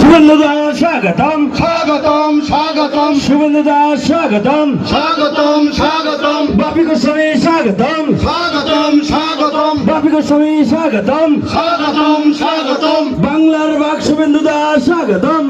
শুভেন্দু দাস স্বাগতম স্বাগতম স্বাগতম শুভেন্দু দাস স্বাগতম স্বাগতম স্বাগতম বাপি গোস্বামী স্বাগতম স্বাগতম স্বাগতম বাপি গোস্বামী স্বাগতম স্বাগতম স্বাগতম বাংলার বাঘ শুভেন্দু দাস স্বাগতম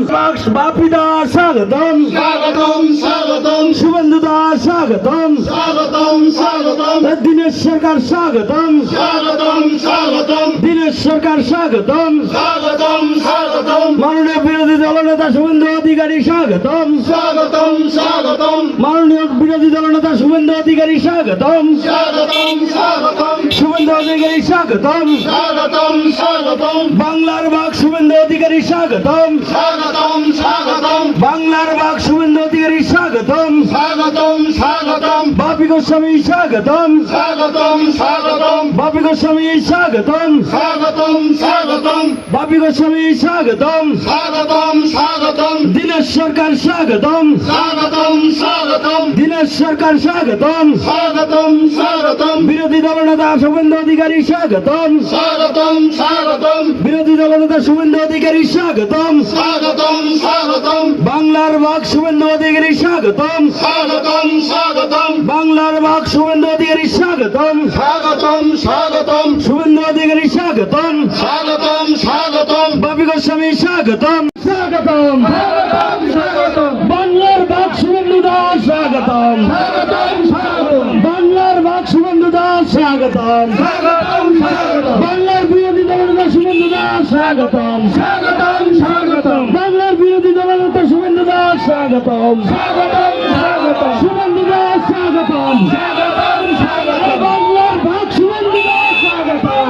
বাপি দাস স্বাগতম স্বাগতম স্বাগতম শুভেন্দু দাস স্বাগতম স্বাগতম স্বাগতম দীনেশ সরকার স্বাগতম স্বাগতম স্বাগতম দীনেশ সরকার স্বাগতম স্বাগতম স্বাগতম মাননীয় বিরোধী দলনেতা শুভেন্দু অধিকারী স্বাগতম স্বাগতম স্বাগতম মাননীয় বিরোধী দলনেতা শুভেন্দু অধিকারী স্বাগতম স্বাগতম স্বাগতম শুভেন্দু অধিকারী স্বাগতম স্বাগতম স্বাগতম বাংলার বাঘ শুভেন্দু অধিকারী স্বাগতম স্বাগতম স্বাগতম বাংলার বাঘ শুভেন্দু অধিকারী স্বাগতম স্বাগতম স্বাগতম বাপি গোস্বামী স্বাগতম স্বাগতম স্বাগতম বাপি গোস্বামী স্বাগতম স্বাগতম স্বাগতম বাপি গোস্বামী স্বাগতম স্বাগতম স্বাগতম দীনেশ সরকার স্বাগতম স্বাগতম স্বাগতম দীনেশ সরকার স্বাগতম স্বাগতম স্বাগতম বিরোধী দলনেতা শুভেন্দু অধিকারী স্বাগতম স্বাগতম স্বাগতম বিরোধী দলনেতা শুভেন্দু অধিকারী স্বাগতম স্বাগতম স্বাগতম বাংলার বাঘ শুভেন্দু অধিকারী স্বাগতম স্বাগতম স্বাগতম বাংলার বাঘ শুভেন্দু অধিকারী স্বাগতম স্বাগতম স্বাগতম শুভেন্দু অধিকারী স্বাগতম স্বাগতম স্বাগতম বাপি গোস্বামী স্বাগতম স্বাগতম স্বাগতম স্বাগতম বাংলার বাঘ শুভেন্দু দাস স্বাগতম স্বাগতম স্বাগতম বাংলার বাঘ শুভেন্দু দাস স্বাগতম স্বাগতম স্বাগতম বাংলার বিরোধী দলনেতা শুভেন্দু দাস স্বাগতম স্বাগতম স্বাগতম বাংলার বিরোধী দলনেতা শুভেন্দু দাস স্বাগতম স্বাগতম স্বাগতম শুভেন্দু দাস স্বাগতম স্বাগতম স্বাগতম বাংলার বাঘ শুভেন্দু দাস স্বাগতম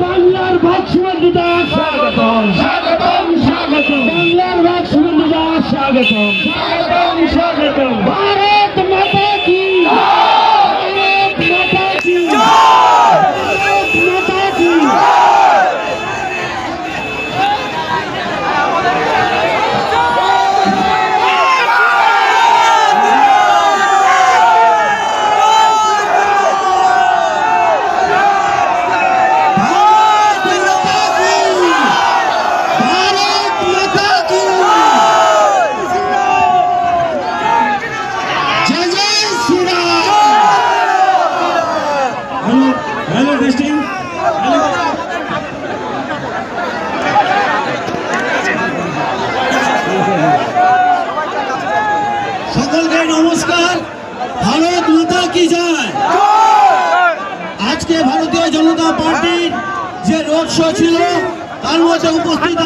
বাংলার বাঘ শুভেন্দু দাস স্বাগতম স্বাগতম স্বাগতম বাংলার বাঘ শুভেন্দু দাস স্বাগতম স্বাগতম স্বাগতম ভারত মাতা কি ভারত মাতা কি ভারত মাতা কি Hello, testing. সকলকে নমস্কার। ভারত মাতা কি জয়। আজকে ভারতীয় জনতা পার্টির যে রোড শো ছিল তার মধ্যে উপস্থিত